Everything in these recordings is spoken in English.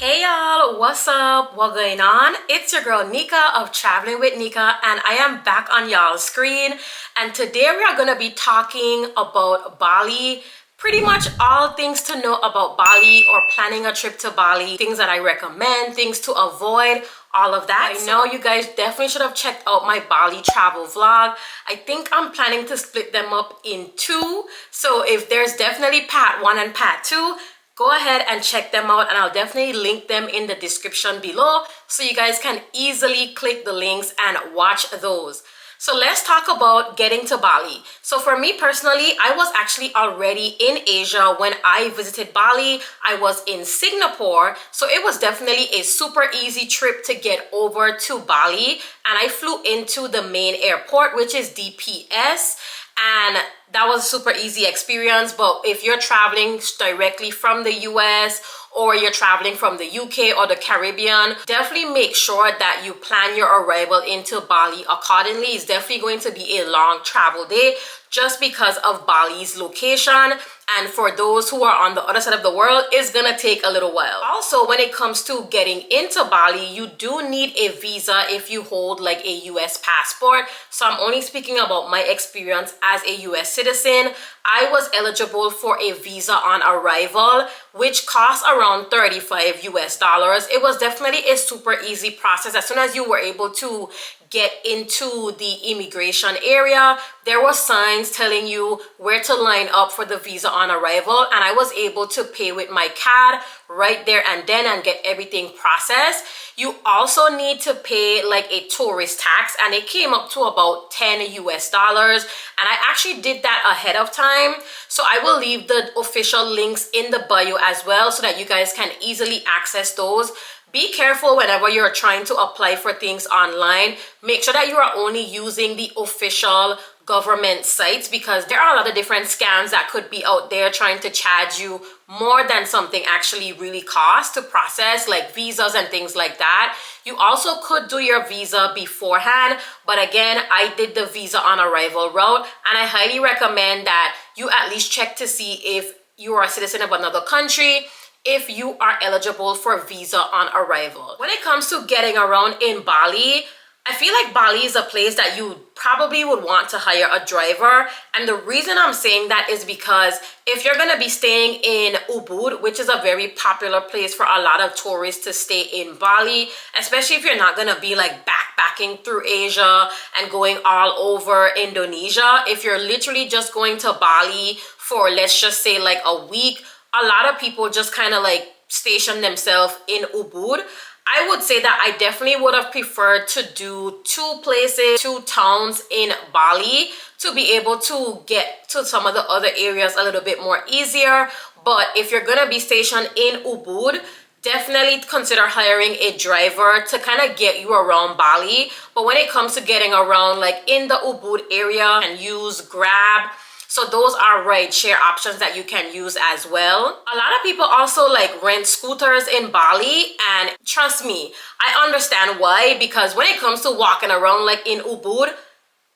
Hey y'all, what's up? What going on? It's your girl Nika of Traveling with Nika, and I am back on y'all's screen. And today we are going to be talking about Bali. Pretty much all things to know about Bali or planning a trip to Bali, things that I recommend, things to avoid, all of that. I know you guys definitely should have checked out my Bali travel vlog. I think I'm planning to split them up in two. So if there's definitely part one and part two, go ahead and check them out, and I'll definitely link them in the description below so you guys can easily click the links and watch those. So let's talk about getting to Bali. So for me personally, I was actually already in Asia when I visited Bali. I was in Singapore, so it was definitely a super easy trip to get over to Bali, and I flew into the main airport, which is DPS. And that was a super easy experience. But if you're traveling directly from the US or you're traveling from the UK or the Caribbean, definitely make sure that you plan your arrival into Bali accordingly. It's definitely going to be a long travel day just because of Bali's location. And for those who are on the other side of the world, it's gonna take a little while. Also, when it comes to getting into Bali, you do need a visa if you hold like a US passport. So I'm only speaking about my experience as a US citizen. I was eligible for a visa on arrival, which costs around $35 US. It was definitely a super easy process. As soon as you were able to get into the immigration area, there were signs telling you where to line up for the visa on arrival, and I was able to pay with my card right there and then and get everything processed. You also need to pay like a tourist tax, and it came up to about $10 US, and I actually did that ahead of time. So I will leave the official links in the bio as well so that you guys can easily access those. Be careful whenever you're trying to apply for things online. Make sure that you are only using the official government sites, because there are a lot of different scams that could be out there trying to charge you more than something actually really costs to process, like visas and things like that. You also could do your visa beforehand, but again, I did the visa on arrival route, and I highly recommend that you at least check to see if you are a citizen of another country, if you are eligible for visa on arrival. When it comes to getting around in Bali, I feel like Bali is a place that you probably would want to hire a driver. And the reason I'm saying that is because if you're gonna be staying in Ubud, which is a very popular place for a lot of tourists to stay in Bali, especially if you're not gonna be like backpacking through Asia and going all over Indonesia, if you're literally just going to Bali for, let's just say, like a week, a lot of people just kind of like station themselves in Ubud. I would say that I definitely would have preferred to do two towns in Bali to be able to get to some of the other areas a little bit more easier. But if you're gonna be stationed in Ubud, definitely consider hiring a driver to kind of get you around Bali. But when it comes to getting around like in the Ubud area, and use Grab. So those are rideshare options that you can use as well. A lot of people also like rent scooters in Bali, and trust me, I understand why, because when it comes to walking around like in Ubud,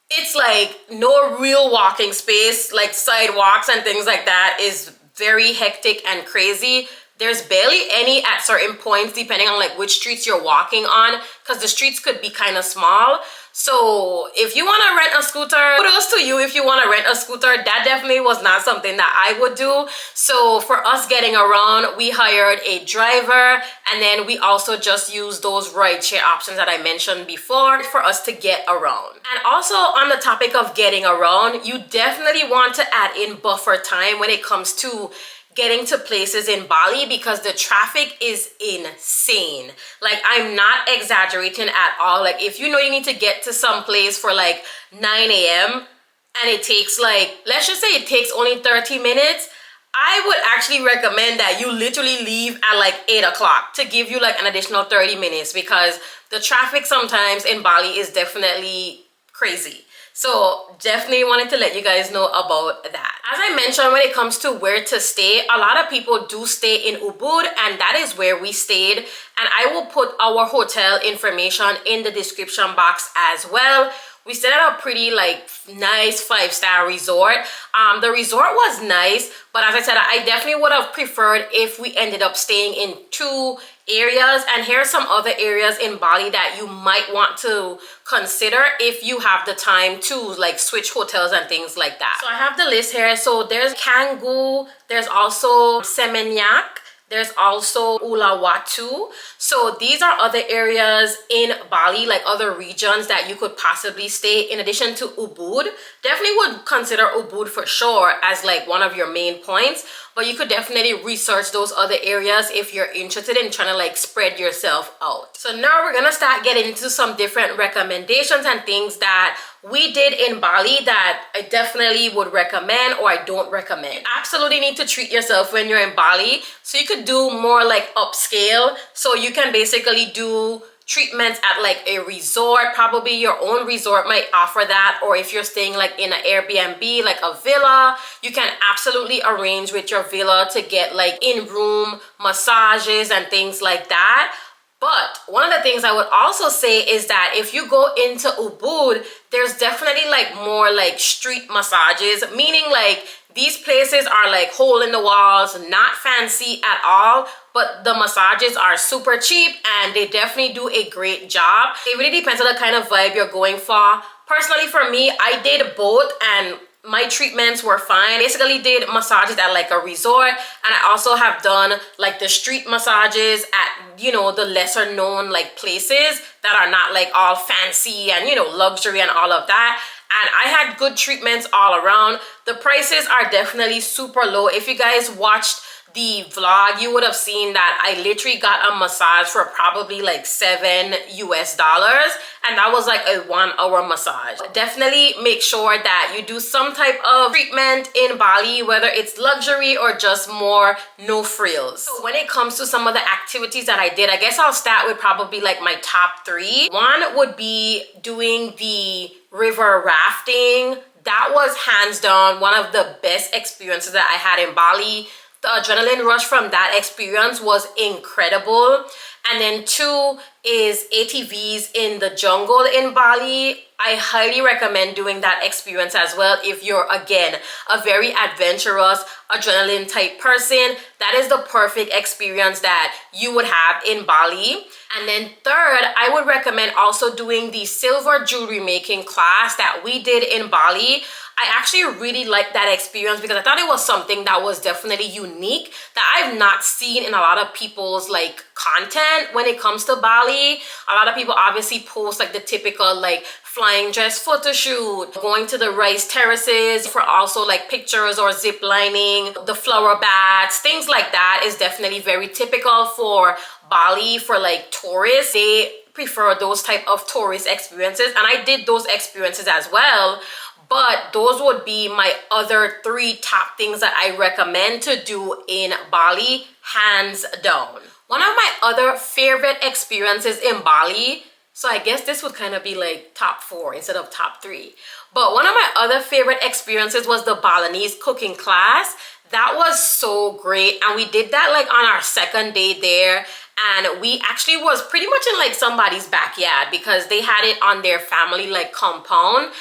it's like no real walking space, like sidewalks and things like that is very hectic and crazy. There's barely any at certain points depending on like which streets you're walking on, because the streets could be kind of small. So if you want to rent a scooter, kudos to you if you want to rent a scooter. That definitely was not something that I would do. So for us getting around, we hired a driver, and then we also just used those rideshare options that I mentioned before for us to get around. And also on the topic of getting around, you definitely want to add in buffer time when it comes to getting to places in Bali, because the traffic is insane. Like, I'm not exaggerating at all. Like, if you know you need to get to some place for like 9 a.m. and it takes like, let's just say it takes only 30 minutes, I would actually recommend that you literally leave at like 8 o'clock to give you like an additional 30 minutes, because the traffic sometimes in Bali is definitely crazy. So definitely wanted to let you guys know about that. As I mentioned, when it comes to where to stay, a lot of people do stay in Ubud, and that is where we stayed. And I will put our hotel information in the description box as well. We stayed at a pretty like nice 5-star resort. The resort was nice, but as I said, I definitely would have preferred if we ended up staying in two areas, and here are some other areas in Bali that you might want to consider if you have the time to like switch hotels and things like that. So I have the list here. So there's Canggu, there's also Seminyak, there's also Uluwatu. So these are other areas in Bali, like other regions that you could possibly stay in addition to Ubud. Definitely would consider Ubud for sure as like one of your main points, but you could definitely research those other areas if you're interested in trying to like spread yourself out. So now we're gonna start getting into some different recommendations and things that we did in Bali that I definitely would recommend or I don't recommend. You absolutely need to treat yourself when you're in Bali. So you could do more like upscale. So you can basically do treatments at like a resort. Probably your own resort might offer that, or if you're staying like in an Airbnb, like a villa, you can absolutely arrange with your villa to get like in-room massages and things like that. But one of the things I would also say is that if you go into Ubud, there's definitely like more like street massages, meaning like these places are like hole in the walls, not fancy at all, but the massages are super cheap and they definitely do a great job. It really depends on the kind of vibe you're going for. Personally, for me, I did both and my treatments were fine. Basically did massages at like a resort, and I also have done like the street massages at, you know, the lesser known like places that are not like all fancy and, you know, luxury and all of that. And I had good treatments all around. The prices are definitely super low. If you guys watched the vlog, you would have seen that I literally got a massage for probably like $7 US, and that was like a 1-hour massage. Definitely make sure that you do some type of treatment in Bali, whether it's luxury or just more no frills. So when it comes to some of the activities that I did, I guess I'll start with probably like my top 3. One would be doing the river rafting. That was hands down one of the best experiences that I had in Bali. The adrenaline rush from that experience was incredible. And then 2 is ATVs in the jungle in Bali. I highly recommend doing that experience as well if you're, again, a very adventurous, adrenaline type person. That is the perfect experience that you would have in Bali. And then 3rd, I would recommend also doing the silver jewelry making class that we did in Bali. I actually really liked that experience because I thought it was something that was definitely unique that I've not seen in a lot of people's like content when it comes to Bali. A lot of people obviously post like the typical like flying dress photo shoot, going to the rice terraces for also like pictures or zip lining, the flower baths, things like that is definitely very typical for Bali for like tourists. They prefer those type of tourist experiences, and I did those experiences as well. But those would be my other 3 top things that I recommend to do in Bali, hands down. One of my other favorite experiences in Bali, so I guess this would kind of be like top 4 instead of top 3. But one of my other favorite experiences was the Balinese cooking class. That was so great. And we did that like on our 2nd day there. And we actually was pretty much in like somebody's backyard because they had it on their family like compound.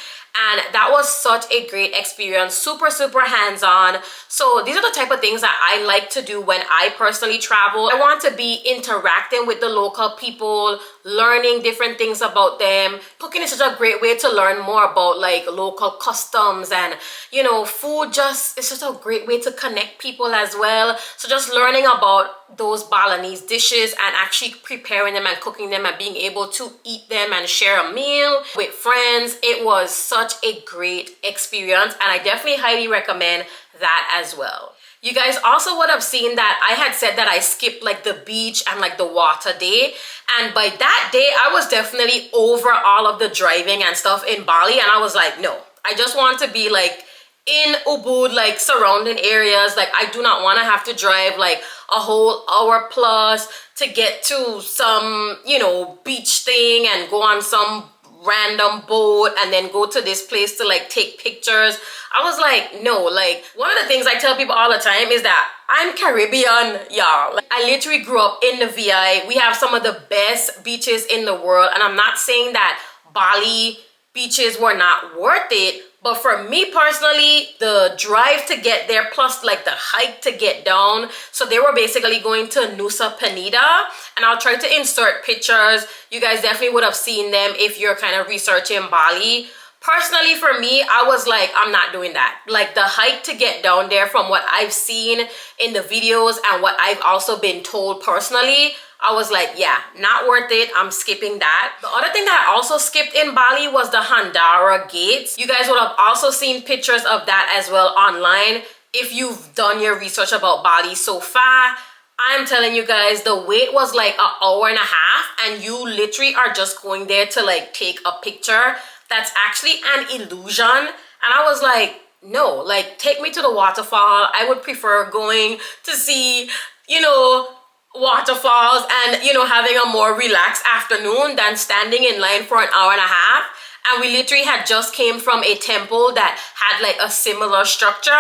And that was such a great experience, super, super hands-on. So these are the type of things that I like to do when I personally travel. I want to be interacting with the local people, learning different things about them. Cooking is such a great way to learn more about like local customs and, you know, food. It's just a great way to connect people as well. So just learning about those Balinese dishes and actually preparing them and cooking them and being able to eat them and share a meal with friends. It was such a great experience, and I definitely highly recommend that as well. You guys also would have seen that I had said that I skipped like the beach and like the water day, and by that day I was definitely over all of the driving and stuff in Bali, and I was like, no, I just want to be like in Ubud, like surrounding areas. Like I do not want to have to drive like a whole hour plus to get to some, you know, beach thing and go on some random boat and then go to this place to like take pictures. I was like, no. Like one of the things I tell people all the time is that I'm Caribbean, y'all. Like, I literally grew up in the VI. We have some of the best beaches in the world, and I'm not saying that Bali beaches were not worth it, But for me personally, the drive to get there plus like the hike to get down. So they were basically going to Nusa Penida, and I'll try to insert pictures. You guys definitely would have seen them if you're kind of researching Bali. Personally, for me, I was like, I'm not doing that. Like the hike to get down there, from what I've seen in the videos and what I've also been told personally, I was like, yeah, not worth it. I'm skipping that. The other thing that I also skipped in Bali was the Handara gates. You guys would have also seen pictures of that as well online if you've done your research about Bali so far. I'm telling you guys, the wait was like an hour and a half, and you literally are just going there to like take a picture. That's actually an illusion. And I was like, no, like take me to the waterfall. I would prefer going to see, you know, waterfalls and, you know, having a more relaxed afternoon than standing in line for an hour and a half. And we literally had just came from a temple that had like a similar structure,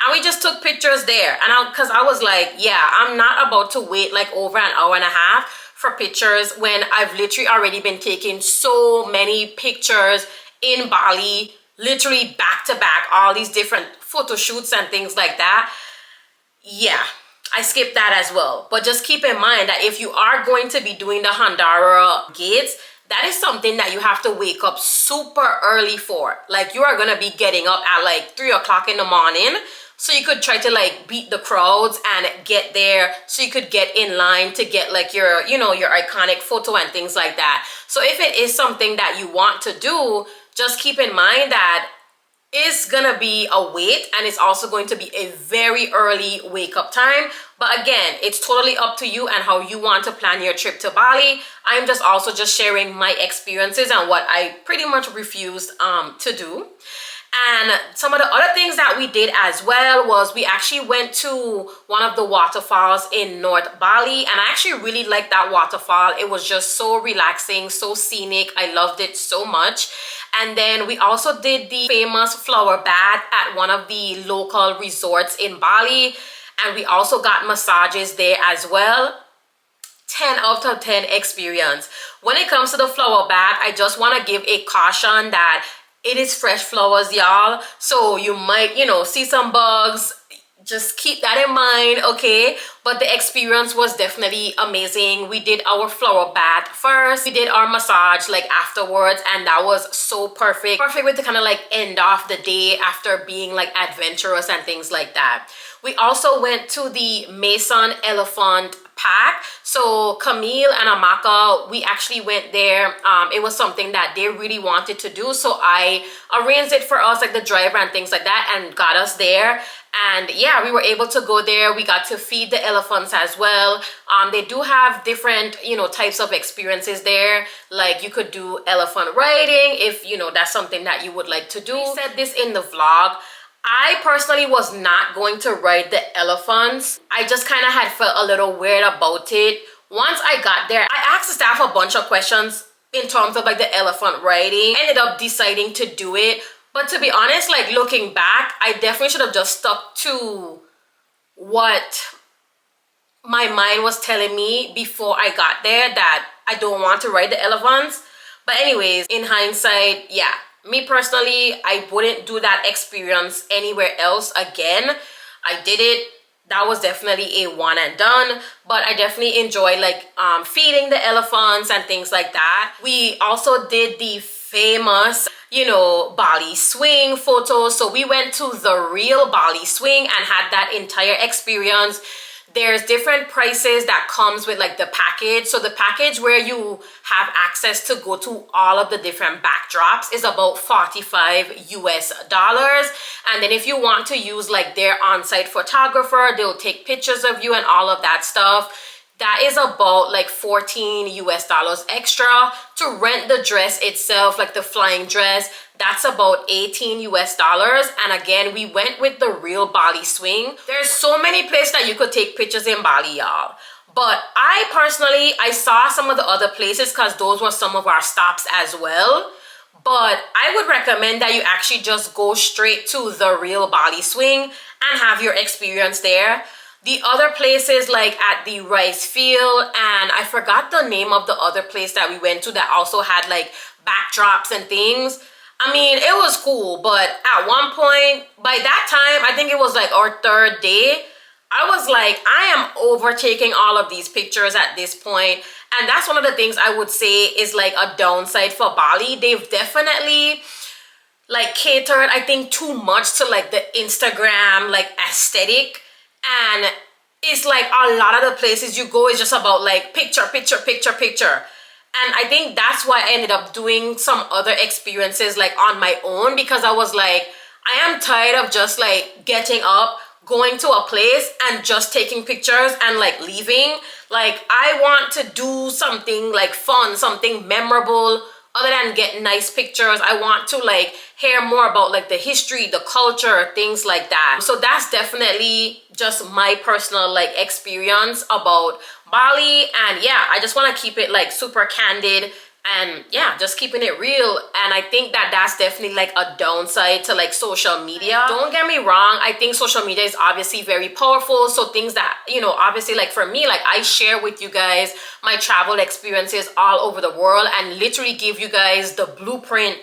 and we just took pictures there. And because I was like, yeah, I'm not about to wait like over an hour and a half for pictures when I've literally already been taking so many pictures in Bali, literally back to back, all these different photo shoots and things like that. Yeah, I skipped that as well. But just keep in mind that if you are going to be doing the Handara gates, that is something that you have to wake up super early for. Like you are going to be getting up at like 3 o'clock in the morning. So you could try to like beat the crowds and get there so you could get in line to get like your, you know, your iconic photo and things like that. So if it is something that you want to do, just keep in mind that it's gonna be a wait, and it's also going to be a very early wake up time. But again, it's totally up to you and how you want to plan your trip to Bali. I'm just also just sharing my experiences and what I pretty much refused to do. And some of the other things that we did as well was we actually went to one of the waterfalls in North Bali, and I actually really liked that waterfall. It was just so relaxing, so scenic. I loved it so much. And then we also did the famous flower bath at one of the local resorts in Bali, and we also got massages there as well. 10 out of 10 experience. When it comes to the flower bath, I just want to give a caution that it is fresh flowers, y'all. So you might, you know, see some bugs. Just keep that in mind, okay? But the experience was definitely amazing. We did our flower bath first. We did our massage like afterwards, and that was so perfect. Perfect way to kind of like end off the day after being like adventurous and things like that. We also went to the Mason Elephant Park. So Camille and Amaka, we actually went there. It was something that they really wanted to do, so I arranged it for us, like the driver and things like that, and got us there. And yeah, we were able to go there. We got to feed the elephants as well. They do have different, you know, types of experiences there. Like you could do elephant riding if, you know, that's something that you would like to do. We said this in the vlog. I personally was not going to ride the elephants. I just kind of had felt a little weird about it. Once I got there, I asked the staff a bunch of questions in terms of like the elephant riding. I ended up deciding to do it. But to be honest, like looking back, I definitely should have just stuck to what my mind was telling me before I got there, that I don't want to ride the elephants. But anyways, in hindsight, yeah. Me personally, I wouldn't do that experience anywhere else again. I did it. That was definitely a one and done. But I definitely enjoy like feeding the elephants and things like that. We also did the famous, you know, Bali swing photos. So we went to the real Bali swing and had that entire experience. There's different prices that comes with like the package. So the package where you have access to go to all of the different backdrops is about $45 US. And then if you want to use like their on-site photographer, they'll take pictures of you and all of that stuff. That is about like $14 US extra. To rent the dress itself, like the flying dress, that's about $18 US. And again, we went with the real Bali swing. There's so many places that you could take pictures in Bali, y'all. But I personally, I saw some of the other places because those were some of our stops as well. But I would recommend that you actually just go straight to the real Bali swing and have your experience there. The other places like at the rice field, and I forgot the name of the other place that we went to that also had like backdrops and things. I mean, it was cool, but at one point, by that time, I think it was like our third day, I was like, I am overtaking all of these pictures at this point. And that's one of the things I would say is like a downside for Bali. They've definitely like catered, I think, too much to like the Instagram like aesthetic. And it's like a lot of the places you go is just about like picture, picture, picture, picture. And I think that's why I ended up doing some other experiences like on my own, because I was like, I am tired of just like getting up, going to a place and just taking pictures and like leaving. Like, I want to do something like fun, something memorable. Other than get nice pictures, I want to like hear more about like the history, the culture, things like that. So that's definitely just my personal like experience about Bali. And yeah, I just want to keep it like super candid and yeah, just keeping it real. And I think that that's definitely like a downside to like social media. Don't get me wrong, I think social media is obviously very powerful. So things that, you know, obviously like for me, like I share with you guys my travel experiences all over the world and literally give you guys the blueprint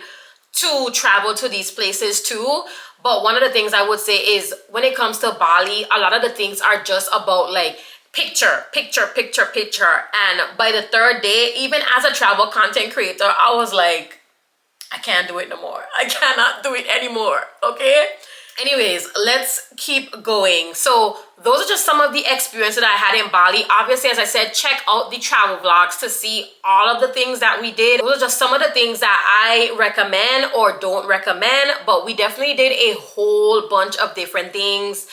to travel to these places too. But one of the things I would say is when it comes to Bali, a lot of the things are just about like picture, picture, picture, picture. And by the third day, even as a travel content creator, I was like, I can't do it no more. I cannot do it anymore, okay? Anyways, let's keep going. So those are just some of the experiences that I had in Bali. Obviously, as I said, check out the travel vlogs to see all of the things that we did. Those are just some of the things that I recommend or don't recommend, but we definitely did a whole bunch of different things.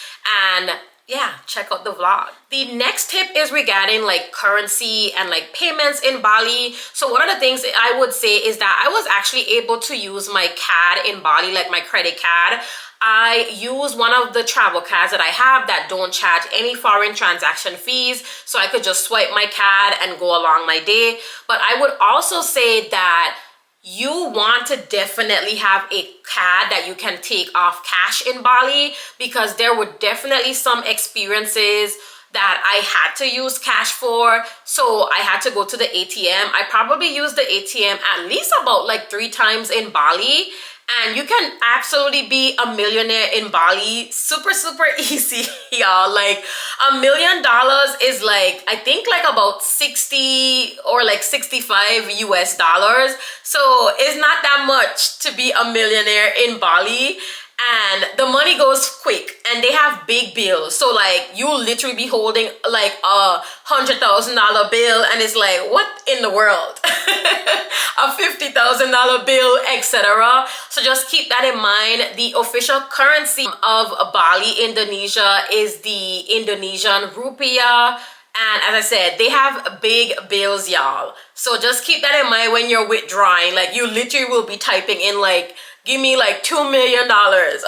And yeah, check out the vlog. The next tip is regarding like currency and like payments in Bali. So one of the things I would say is that I was actually able to use my card in Bali, like my credit card. I use one of the travel cards that I have that don't charge any foreign transaction fees, so I could just swipe my card and go along my day. But I would also say that you want to definitely have a card that you can take off cash in Bali, because there were definitely some experiences that I had to use cash for. So I had to go to the ATM. I probably used the ATM at least about like 3 times in Bali. And you can absolutely be a millionaire in Bali super, super easy, y'all. Like $1 million is like, I think like about 60 or like 65 US dollars. So it's not that much to be a millionaire in Bali. And the money goes quick and they have big bills. So like you literally be holding like a $100,000 bill and it's like, what in the world? A $50,000 bill, etc. So just keep that in mind. The official currency of Bali, Indonesia is the Indonesian rupiah. And as I said, they have big bills, y'all. So just keep that in mind when you're withdrawing. Like you literally will be typing in like, give me like $2 million,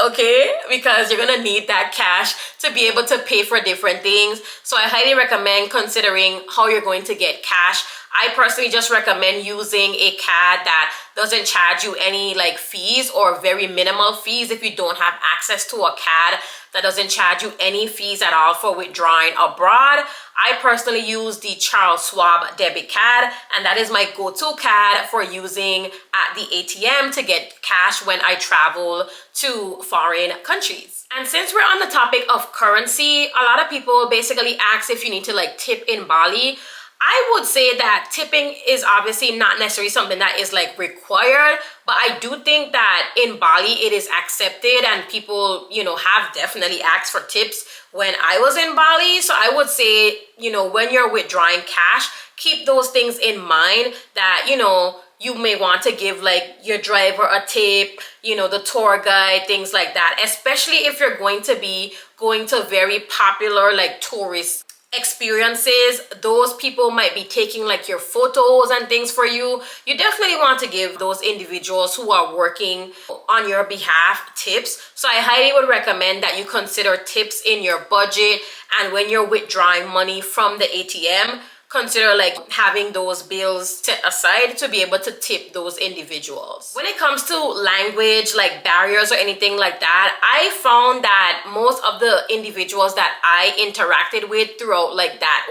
okay? Because you're gonna need that cash to be able to pay for different things. So I highly recommend considering how you're going to get cash. I personally just recommend using a card that doesn't charge you any like fees or very minimal fees if you don't have access to a card that doesn't charge you any fees at all for withdrawing abroad. I personally use the Charles Schwab debit card, and that is my go-to card for using at the ATM to get cash when I travel to foreign countries. And since we're on the topic of currency, a lot of people basically ask if you need to like tip in Bali. I would say that tipping is obviously not necessarily something that is like required, but I do think that in Bali it is accepted and people, you know, have definitely asked for tips when I was in Bali. So I would say, you know, when you're withdrawing cash, keep those things in mind that, you know, you may want to give like your driver a tip, you know, the tour guide, things like that, especially if you're going to be going to very popular like tourist experiences. Those people might be taking like your photos and things for you. You definitely want to give those individuals who are working on your behalf tips. So I highly would recommend that you consider tips in your budget, and when you're withdrawing money from the ATM, consider like having those bills set aside to be able to tip those individuals. When it comes to language, like barriers or anything like that, I found that most of the individuals that I interacted with throughout like that,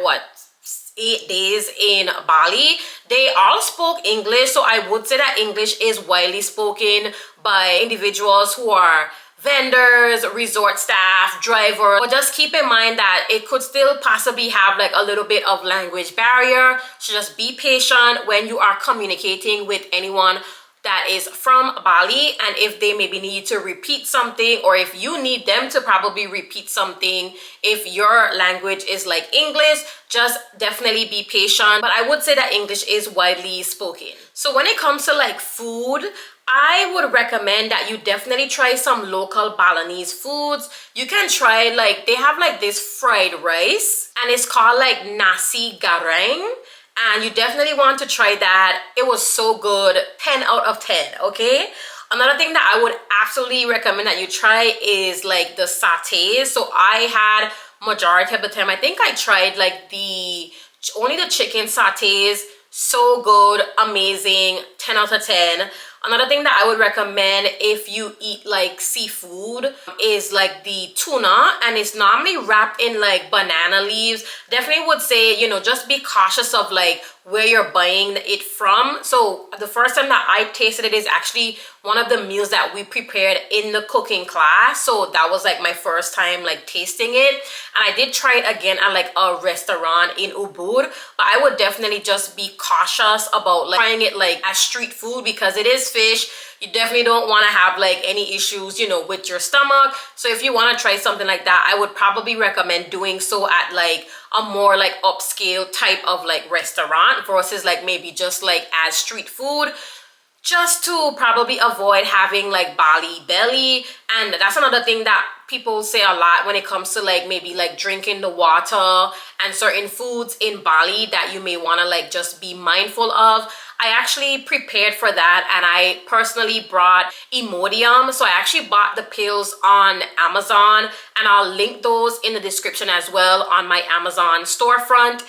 8 days in Bali, they all spoke English. So I would say that English is widely spoken by individuals who are vendors, resort staff, driver. But just keep in mind that it could still possibly have like a little bit of language barrier. So just be patient when you are communicating with anyone that is from Bali, and if they maybe need to repeat something, or if you need them to probably repeat something, if your language is like English, just definitely be patient. But I would say that English is widely spoken. So when it comes to like food, I would recommend that you definitely try some local Balinese foods. You can try like, they have like this fried rice and it's called like nasi goreng. And you definitely want to try that. It was so good. 10 out of 10, okay? Another thing that I would absolutely recommend that you try is like the satays. So I had majority of the time, I think I tried like only the chicken satays. So good, amazing, 10 out of 10. Another thing that I would recommend if you eat like seafood is like the tuna, and it's normally wrapped in like banana leaves. Definitely would say, you know, just be cautious of like where you're buying it from. So the first time that I tasted it is actually one of the meals that we prepared in the cooking class. So that was like my first time like tasting it. And I did try it again at like a restaurant in Ubud, but I would definitely just be cautious about like trying it like as street food because it is fish. You definitely don't want to have like any issues, you know, with your stomach. So if you want to try something like that, I would probably recommend doing so at like a more like upscale type of like restaurant versus like maybe just like as street food, just to probably avoid having like Bali belly. And that's another thing that people say a lot when it comes to like maybe like drinking the water and certain foods in Bali that you may want to like just be mindful of. I actually prepared for that, and I personally brought Imodium. So I actually bought the pills on Amazon, and I'll link those in the description as well on my Amazon storefront.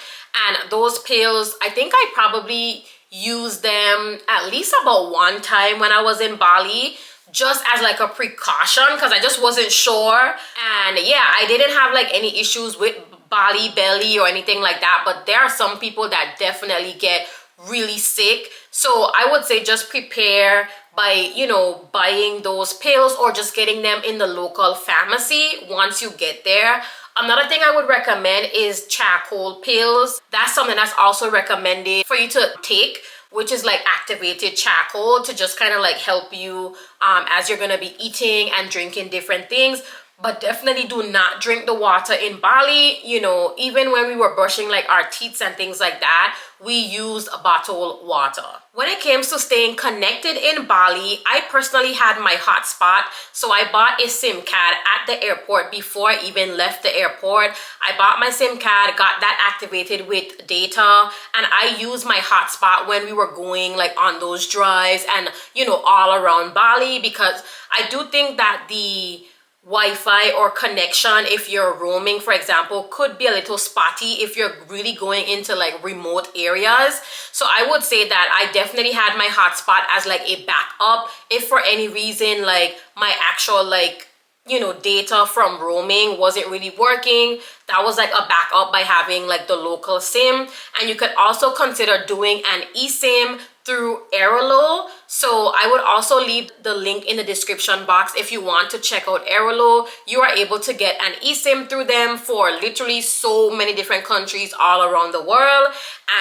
And those pills, I think I probably used them at least about one time when I was in Bali, just as like a precaution because I just wasn't sure. And yeah, I didn't have like any issues with Bali belly or anything like that, but there are some people that definitely get really sick. So I would say just prepare by, you know, buying those pills or just getting them in the local pharmacy once you get there. Another thing I would recommend is charcoal pills. That's something that's also recommended for you to take, which is like activated charcoal to just kind of like help you as you're gonna be eating and drinking different things. But definitely do not drink the water in Bali. You know, even when we were brushing like our teeth and things like that, we used bottled water. When it comes to staying connected in Bali, I personally had my hotspot. So I bought a SIM card at the airport before I even left the airport. I bought my SIM card, got that activated with data, and I used my hotspot when we were going like on those drives and, you know, all around Bali, because I do think that the Wi-Fi or connection, if you're roaming, for example, could be a little spotty if you're really going into like remote areas. So I would say that I definitely had my hotspot as like a backup if for any reason like my actual like, you know, data from roaming wasn't really working. That was like a backup by having like the local SIM. And you could also consider doing an eSIM through Airalo. So I would also leave the link in the description box if you want to check out Airalo. You are able to get an eSIM through them for literally so many different countries all around the world.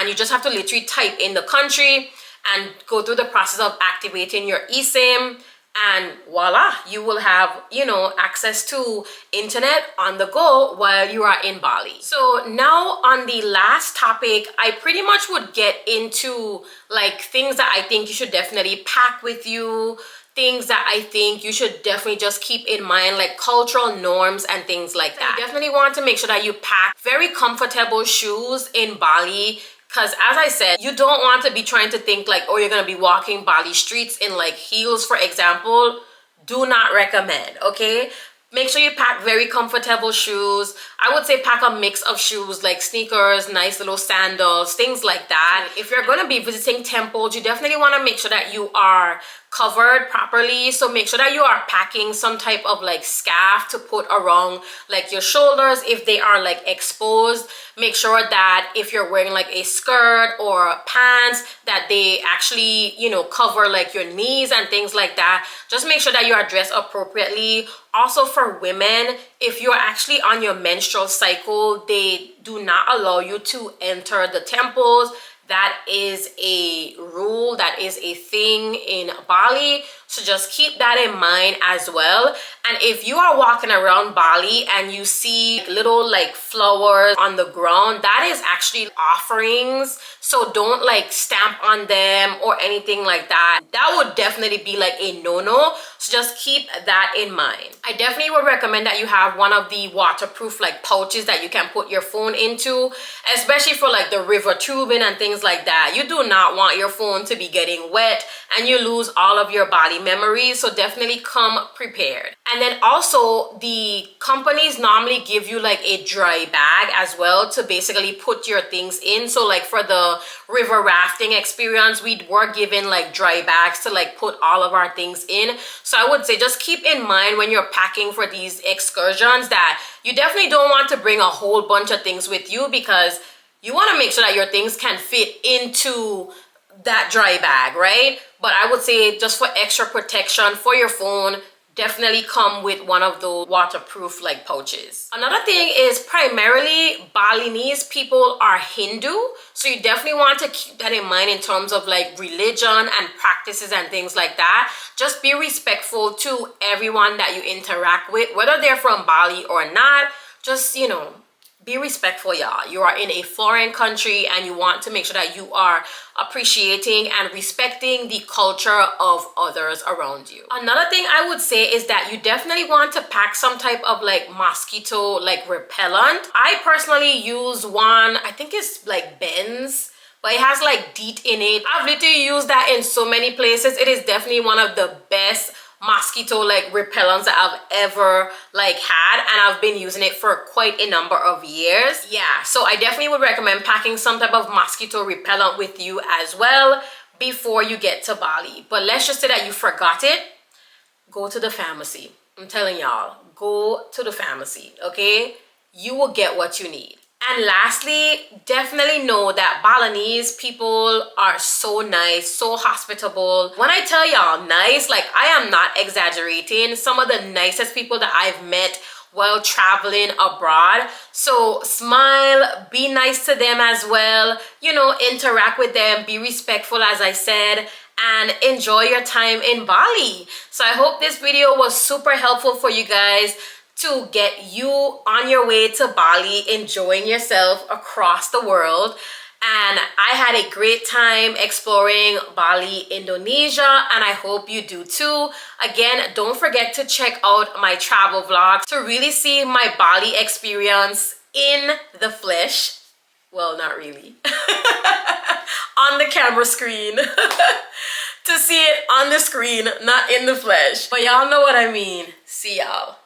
And you just have to literally type in the country and go through the process of activating your eSIM. And voila, you will have, you know, access to internet on the go while you are in Bali. So now on the last topic, I pretty much would get into like things that I think you should definitely pack with you, things that I think you should definitely just keep in mind, like cultural norms and things like that. You definitely want to make sure that you pack very comfortable shoes in Bali. Because as I said, you don't want to be trying to think like, oh, you're going to be walking Bali streets in like heels, for example. Do not recommend, okay? Make sure you pack very comfortable shoes. I would say pack a mix of shoes like sneakers, nice little sandals, things like that. If you're going to be visiting temples, you definitely want to make sure that you are covered properly. So make sure that you are packing some type of like scarf to put around like your shoulders if they are like exposed. Make sure that if you're wearing like a skirt or pants, that they actually, you know, cover like your knees and things like that. Just make sure that you are dressed appropriately. Also for women, if you're actually on your menstrual cycle, they do not allow you to enter the temples. That is a rule, that is a thing in Bali. So just keep that in mind as well. And if you are walking around Bali and you see little like flowers on the ground, that is actually offerings. So don't like stamp on them or anything like that. That would definitely be like a no-no. So just keep that in mind. I definitely would recommend that you have one of the waterproof like pouches that you can put your phone into, especially for like the river tubing and things like that. You do not want your phone to be getting wet and you lose all of your Bali memories. So definitely come prepared. And then also the companies normally give you like a dry bag as well to basically put your things in. So like for the river rafting experience, we were given like dry bags to like put all of our things in. So I would say just keep in mind when you're packing for these excursions that you definitely don't want to bring a whole bunch of things with you, because you want to make sure that your things can fit into that dry bag, right? But I would say just for extra protection for your phone, definitely come with one of those waterproof like pouches. Another thing is primarily Balinese people are Hindu. So you definitely want to keep that in mind in terms of like religion and practices and things like that. Just be respectful to everyone that you interact with, whether they're from Bali or not. Just, you know, be respectful, y'all. You are in a foreign country and you want to make sure that you are appreciating and respecting the culture of others around you. Another thing I would say is that you definitely want to pack some type of like mosquito like repellent. I personally use one, I think it's like Ben's, but it has like DEET in it. I've literally used that in so many places. It is definitely one of the best mosquito like repellents that I've ever like had, and I've been using it for quite a number of years. Yeah, so I definitely would recommend packing some type of mosquito repellent with you as well before you get to Bali. But let's just say that you forgot it, go to the pharmacy. I'm telling y'all, go to the pharmacy, okay? You will get what you need. And lastly, definitely know that Balinese people are so nice, so hospitable. When I tell y'all nice, like I am not exaggerating. Some of the nicest people that I've met while traveling abroad. So smile, be nice to them as well. You know, interact with them, be respectful as I said, and enjoy your time in Bali. So I hope this video was super helpful for you guys to get you on your way to Bali, enjoying yourself across the world. And I had a great time exploring Bali, Indonesia, and I hope you do too. Again, don't forget to check out my travel vlog to really see my Bali experience in the flesh. Well, not really. On the camera screen. To see it on the screen, not in the flesh. But y'all know what I mean. See y'all.